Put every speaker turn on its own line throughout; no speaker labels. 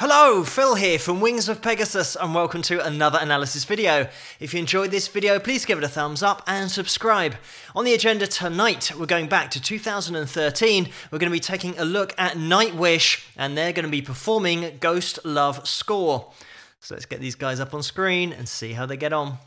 Hello, Phil here from Wings of Pegasus and welcome to another analysis video. If you enjoyed this video, please give it a thumbs up and subscribe. On the agenda tonight, we're going back to 2013. We're going to be taking a look at Nightwish and they're going to be performing Ghost Love Score. So let's get these guys up on screen and see how they get on.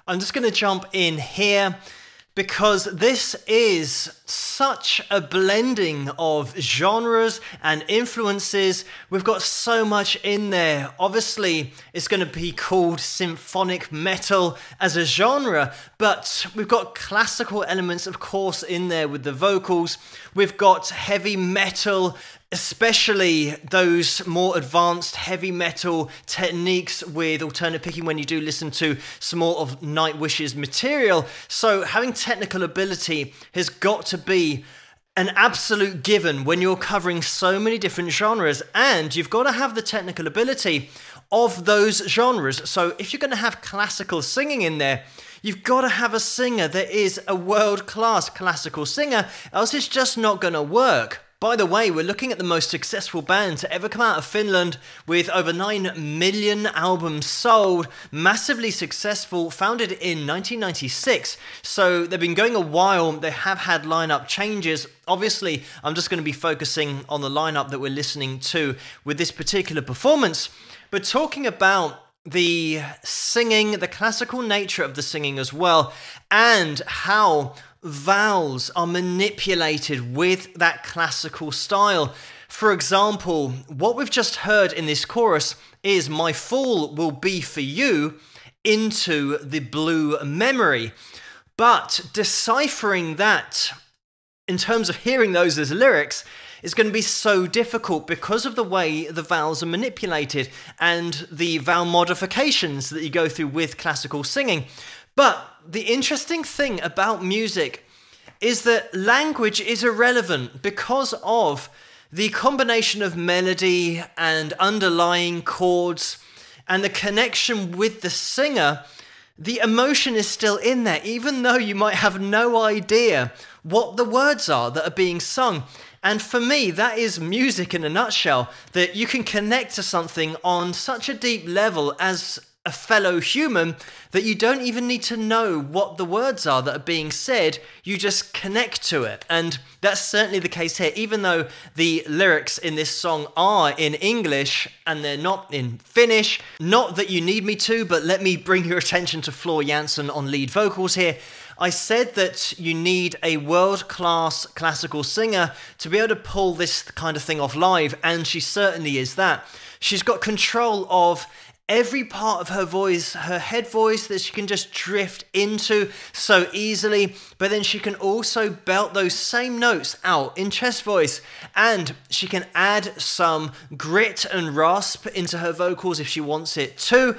I'm just going to jump in here because this is such a blending of genres and influences. We've got so much in there. Obviously, it's going to be called symphonic metal as a genre, but we've got classical elements, of course, in there with the vocals. We've got heavy metal, especially those more advanced heavy metal techniques with alternate picking when you do listen to some more of Nightwish's material. So having technical ability has got to be an absolute given when you're covering so many different genres, and you've got to have the technical ability of those genres. So if you're going to have classical singing in there, you've got to have a singer that is a world-class classical singer, else it's just not going to work. By the way, we're looking at the most successful band to ever come out of Finland with over 9 million albums sold, massively successful, founded in 1996. So they've been going a while, they have had lineup changes. Obviously, I'm just going to be focusing on the lineup that we're listening to with this particular performance. But talking about the singing, the classical nature of the singing as well, and how vowels are manipulated with that classical style. For example, what we've just heard in this chorus is "My Fall Will Be For You" into the blue memory. But deciphering that in terms of hearing those as lyrics is going to be so difficult because of the way the vowels are manipulated and the vowel modifications that you go through with classical singing. But the interesting thing about music is that language is irrelevant because of the combination of melody and underlying chords and the connection with the singer. The emotion is still in there, even though you might have no idea what the words are that are being sung. And for me, that is music in a nutshell, that you can connect to something on such a deep level as a fellow human that you don't even need to know what the words are that are being said, you just connect to it. And that's certainly the case here, even though the lyrics in this song are in English and they're not in Finnish. Not that you need me to, but let me bring your attention to Floor Jansen on lead vocals here. I said that you need a world-class classical singer to be able to pull this kind of thing off live, and she certainly is that. She's got control of every part of her voice, her head voice, that she can just drift into so easily, but then she can also belt those same notes out in chest voice, and she can add some grit and rasp into her vocals if she wants it too.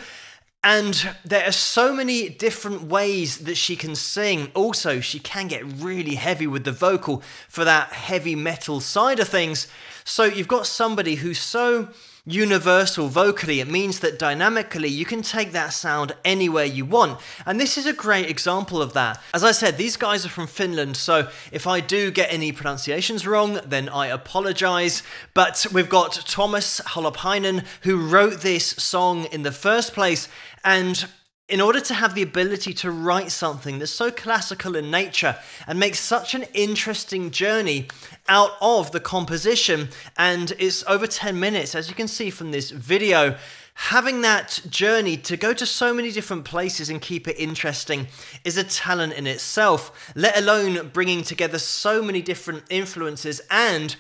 And there are so many different ways that she can sing. Also, she can get really heavy with the vocal for that heavy metal side of things. So you've got somebody who's so universal vocally, it means that dynamically you can take that sound anywhere you want. And this is a great example of that. As I said, these guys are from Finland, so if I do get any pronunciations wrong, then I apologize. But we've got Thomas Holopainen, who wrote this song in the first place, and in order to have the ability to write something that's so classical in nature and make such an interesting journey out of the composition, and it's over 10 minutes, as you can see from this video, having that journey to go to so many different places and keep it interesting is a talent in itself, let alone bringing together so many different influences and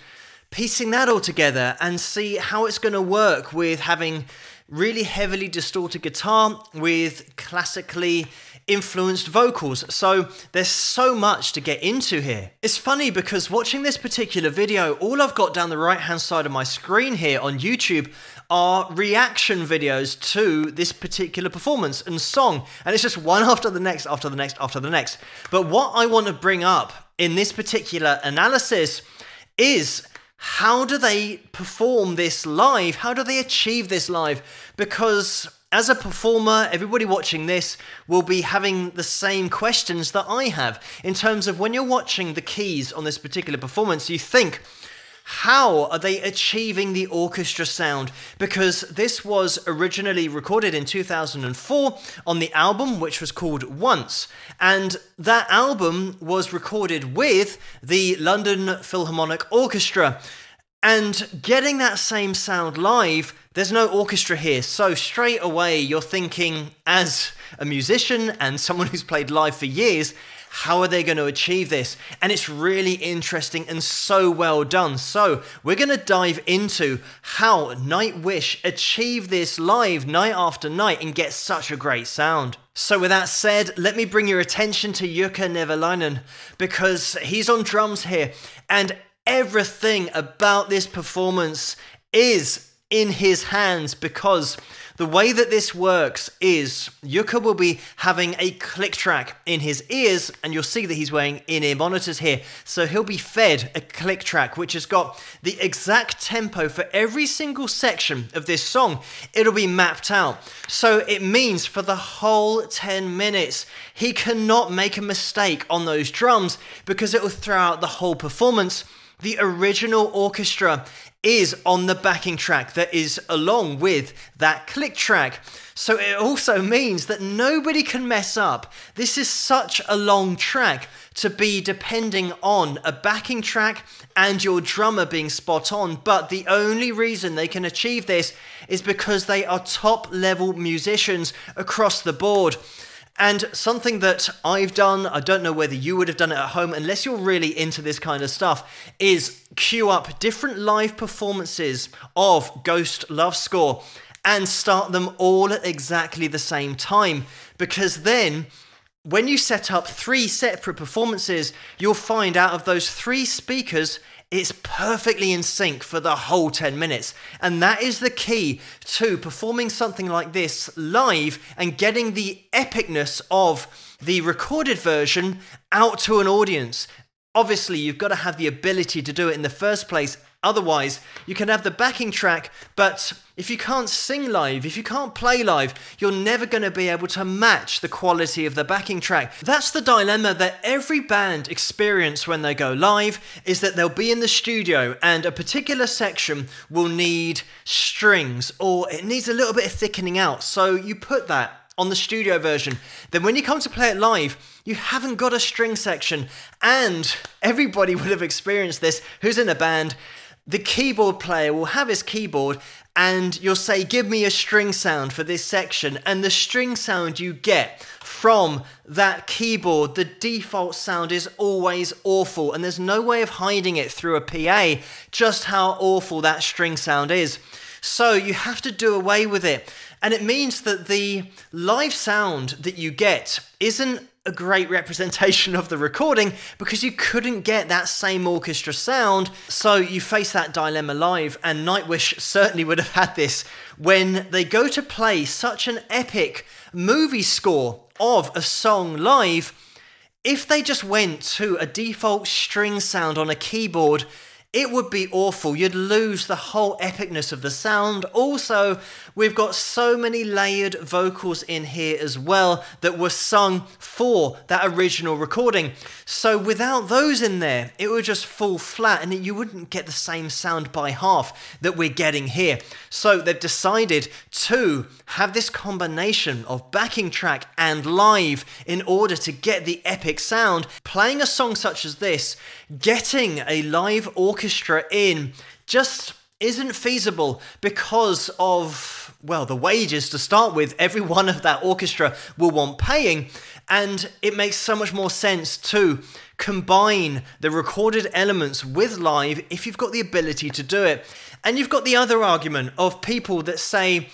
piecing that all together and see how it's going to work with having really heavily distorted guitar with classically influenced vocals. So there's so much to get into here. It's funny because watching this particular video, all I've got down the right hand side of my screen here on YouTube are reaction videos to this particular performance and song, and it's just one after the next, after the next, after the next. But what I want to bring up in this particular analysis is, how do they perform this live? How do they achieve this live? Because as a performer, everybody watching this will be having the same questions that I have. In terms of when you're watching the keys on this particular performance, you think, how are they achieving the orchestra sound? Because this was originally recorded in 2004 on the album, which was called Once. And that album was recorded with the London Philharmonic Orchestra. And getting that same sound live, there's no orchestra here. So straight away, you're thinking, as a musician and someone who's played live for years, how are they going to achieve this? And it's really interesting and so well done. So we're going to dive into how Nightwish achieve this live night after night and get such a great sound. So with that said, let me bring your attention to Jukka Nevalainen, because he's on drums here, and everything about this performance is in his hands, because the way that this works is Jukka will be having a click track in his ears, and you'll see that he's wearing in-ear monitors here. So he'll be fed a click track which has got the exact tempo for every single section of this song. It'll be mapped out. So it means for the whole 10 minutes, he cannot make a mistake on those drums, because it will throw out the whole performance. The original orchestra is on the backing track that is along with that click track. So it also means that nobody can mess up. This is such a long track to be depending on a backing track and your drummer being spot on. But the only reason they can achieve this is because they are top level musicians across the board. And something that I've done, I don't know whether you would have done it at home, unless you're really into this kind of stuff, is queue up different live performances of Ghost Love Score and start them all at exactly the same time. Because then, when you set up 3 separate performances, you'll find out of those 3 speakers, it's perfectly in sync for the whole 10 minutes. And that is the key to performing something like this live and getting the epicness of the recorded version out to an audience. Obviously, you've got to have the ability to do it in the first place. Otherwise, you can have the backing track, but if you can't sing live, if you can't play live, you're never going to be able to match the quality of the backing track. That's the dilemma that every band experience when they go live, is that they'll be in the studio and a particular section will need strings, or it needs a little bit of thickening out. So you put that on the studio version. Then when you come to play it live, you haven't got a string section. And everybody would have experienced this who's in a band. The keyboard player will have his keyboard and you'll say, give me a string sound for this section. And the string sound you get from that keyboard, the default sound is always awful. And there's no way of hiding it through a PA, just how awful that string sound is. So you have to do away with it. And it means that the live sound that you get isn't a great representation of the recording, because you couldn't get that same orchestra sound. So you face that dilemma live, and Nightwish certainly would have had this when they go to play such an epic movie score of a song live. If they just went to a default string sound on a keyboard, it would be awful. You'd lose the whole epicness of the sound. Also, we've got so many layered vocals in here as well that were sung for that original recording. So without those in there, it would just fall flat and you wouldn't get the same sound by half that we're getting here. So they've decided to have this combination of backing track and live in order to get the epic sound. Playing a song such as this, getting a live orchestra in just isn't feasible because of, well, the wages to start with. Every one of that orchestra will want paying, and it makes so much more sense to combine the recorded elements with live if you've got the ability to do it. And you've got the other argument of people that say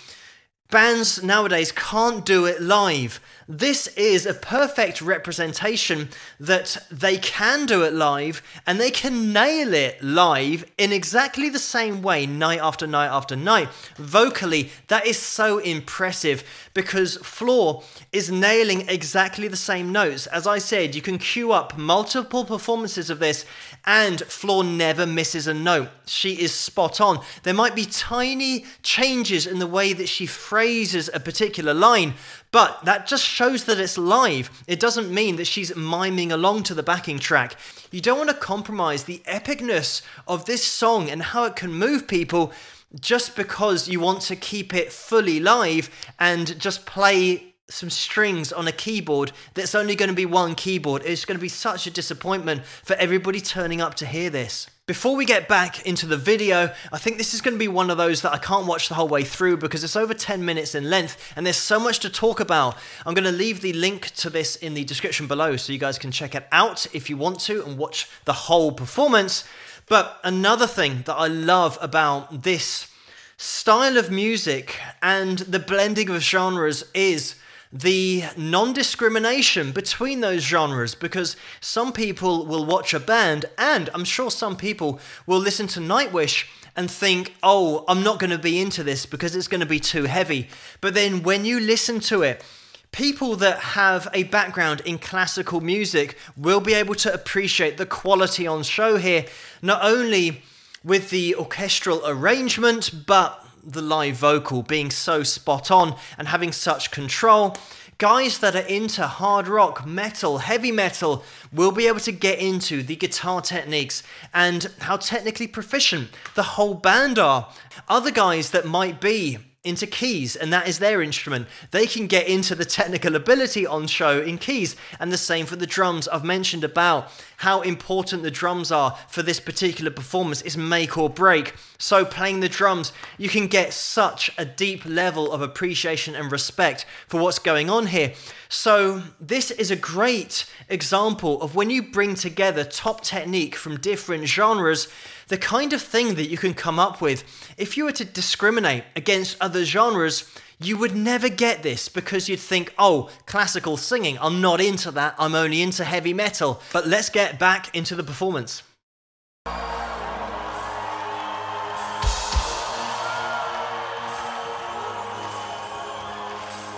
bands nowadays can't do it live. This is a perfect representation that they can do it live, and they can nail it live in exactly the same way night after night after night. Vocally, that is so impressive because Floor is nailing exactly the same notes. As I said, you can queue up multiple performances of this and Floor never misses a note. She is spot on. There might be tiny changes in the way that she phrases a particular line, but that just shows that it's live. It doesn't mean that she's miming along to the backing track. You don't want to compromise the epicness of this song and how it can move people just because you want to keep it fully live and just play some strings on a keyboard that's only going to be one keyboard. It's going to be such a disappointment for everybody turning up to hear this. Before we get back into the video, I think this is going to be one of those that I can't watch the whole way through because it's over 10 minutes in length and there's so much to talk about. I'm going to leave the link to this in the description below so you guys can check it out if you want to and watch the whole performance. But another thing that I love about this style of music and the blending of genres is the non-discrimination between those genres, because some people will watch a band and I'm sure some people will listen to Nightwish and think, oh, I'm not going to be into this because it's going to be too heavy. But then when you listen to it, people that have a background in classical music will be able to appreciate the quality on show here, not only with the orchestral arrangement, but the live vocal being so spot on and having such control. Guys that are into hard rock, metal, heavy metal will be able to get into the guitar techniques and how technically proficient the whole band are. Other guys that might be into keys and that is their instrument, they can get into the technical ability on show in keys. And the same for the drums. I've mentioned about how important the drums are for this particular performance. Is make or break. So playing the drums, you can get such a deep level of appreciation and respect for what's going on here. So this is a great example of when you bring together top technique from different genres, the kind of thing that you can come up with. If you were to discriminate against other genres, you would never get this because you'd think, oh, classical singing, I'm not into that, I'm only into heavy metal. But let's get back into the performance.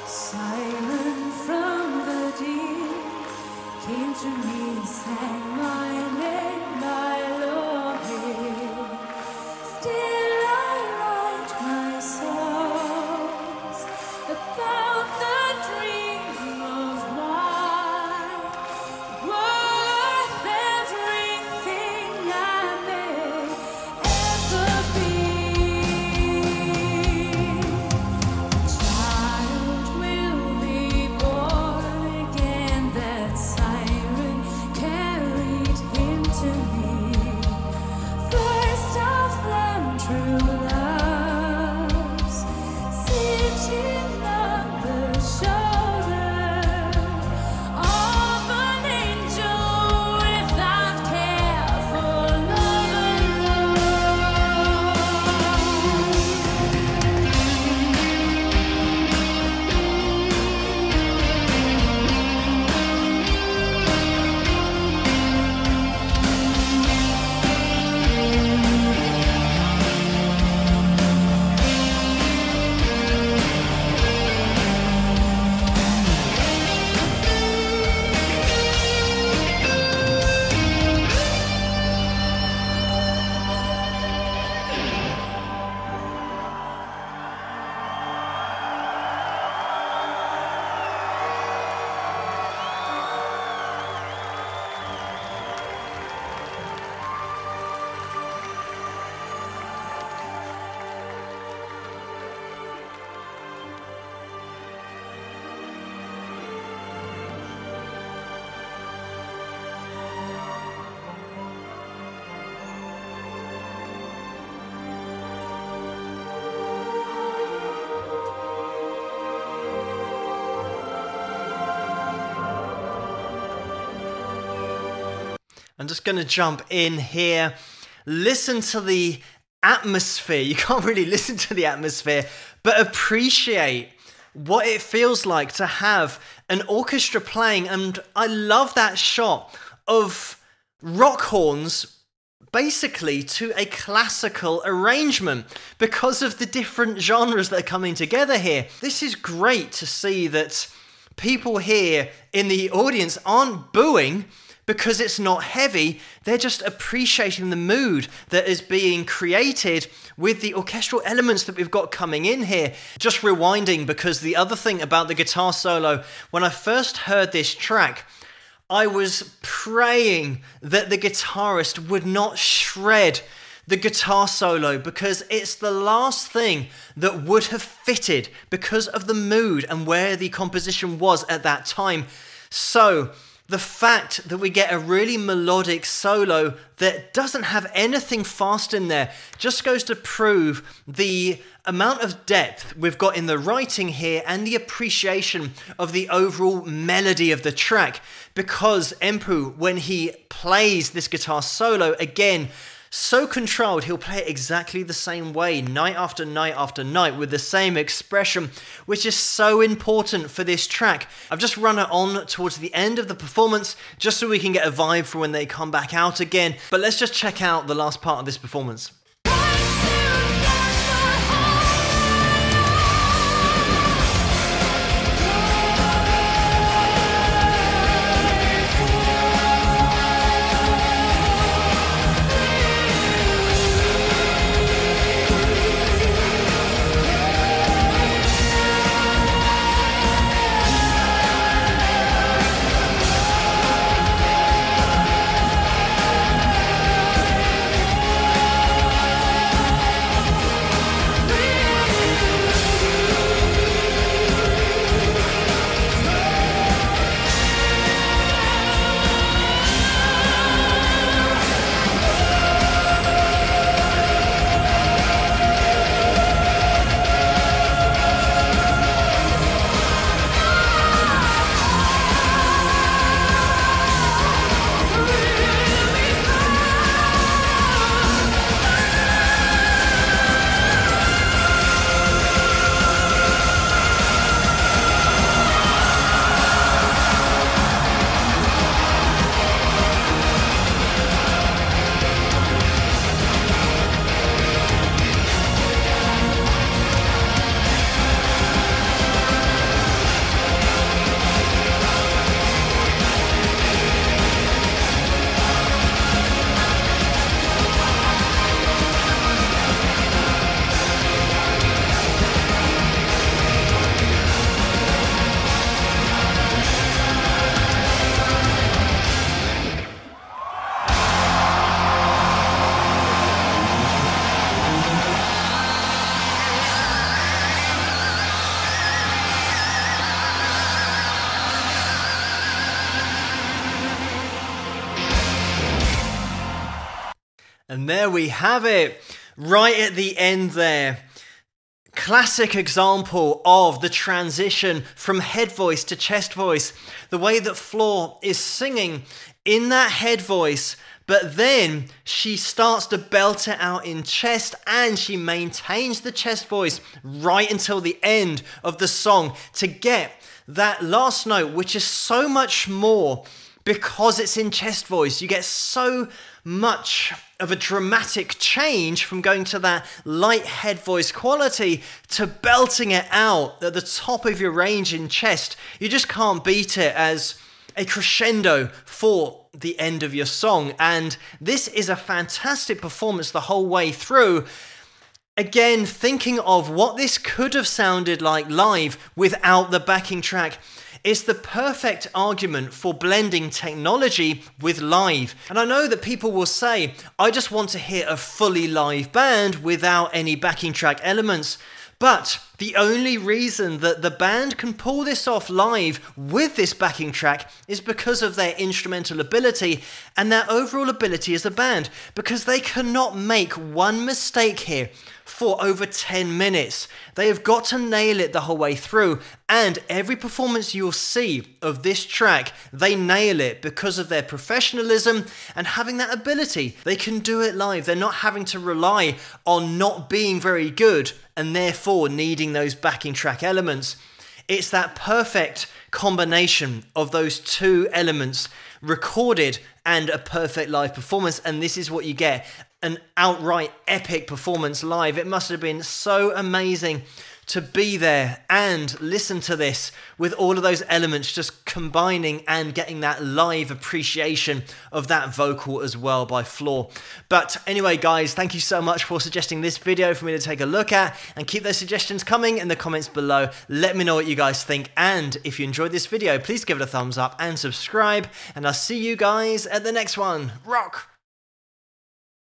Siren from the deep came to me, sang my name.
I'm just going to jump in here. Listen to the atmosphere. You can't really listen to the atmosphere, but appreciate what it feels like to have an orchestra playing. And I love that shot of rock horns basically to a classical arrangement because of the different genres that are coming together here. This is great to see that people here in the audience aren't booing because it's not heavy. They're just appreciating the mood that is being created with the orchestral elements that we've got coming in here. Just rewinding, because the other thing about the guitar solo, when I first heard this track, I was praying that the guitarist would not shred the guitar solo, because it's the last thing that would have fitted because of the mood and where the composition was at that time. So the fact that we get a really melodic solo that doesn't have anything fast in there just goes to prove the amount of depth we've got in the writing here and the appreciation of the overall melody of the track. Because Empu, when he plays this guitar solo, again, so controlled, he'll play it exactly the same way, night after night after night, with the same expression, which is so important for this track. I've just run it on towards the end of the performance, just so we can get a vibe for when they come back out again. But let's just check out the last part of this performance. And there we have it, right at the end there. Classic example of the transition from head voice to chest voice. The way that Floor is singing in that head voice, but then she starts to belt it out in chest, and she maintains the chest voice right until the end of the song to get that last note, which is so much more because it's in chest voice. You get so much of a dramatic change from going to that light head voice quality to belting it out at the top of your range in chest. You just can't beat it as a crescendo for the end of your song. And this is a fantastic performance the whole way through. Again, thinking of what this could have sounded like live without the backing track. It's the perfect argument for blending technology with live. And I know that people will say, I just want to hear a fully live band without any backing track elements. But the only reason that the band can pull this off live with this backing track is because of their instrumental ability and their overall ability as a band, because they cannot make one mistake here for over 10 minutes. They have got to nail it the whole way through, and every performance you'll see of this track, they nail it because of their professionalism and having that ability. They can do it live. They're not having to rely on not being very good and therefore needing those backing track elements. It's that perfect combination of those two elements, recorded and a perfect live performance, and this is what you get. An outright epic performance live. It must have been so amazing to be there and listen to this with all of those elements just combining and getting that live appreciation of that vocal as well by Floor. But anyway, guys, thank you so much for suggesting this video for me to take a look at, and keep those suggestions coming in the comments below. Let me know what you guys think, and if you enjoyed this video, please give it a thumbs up and subscribe, and I'll see you guys at the next one. Rock!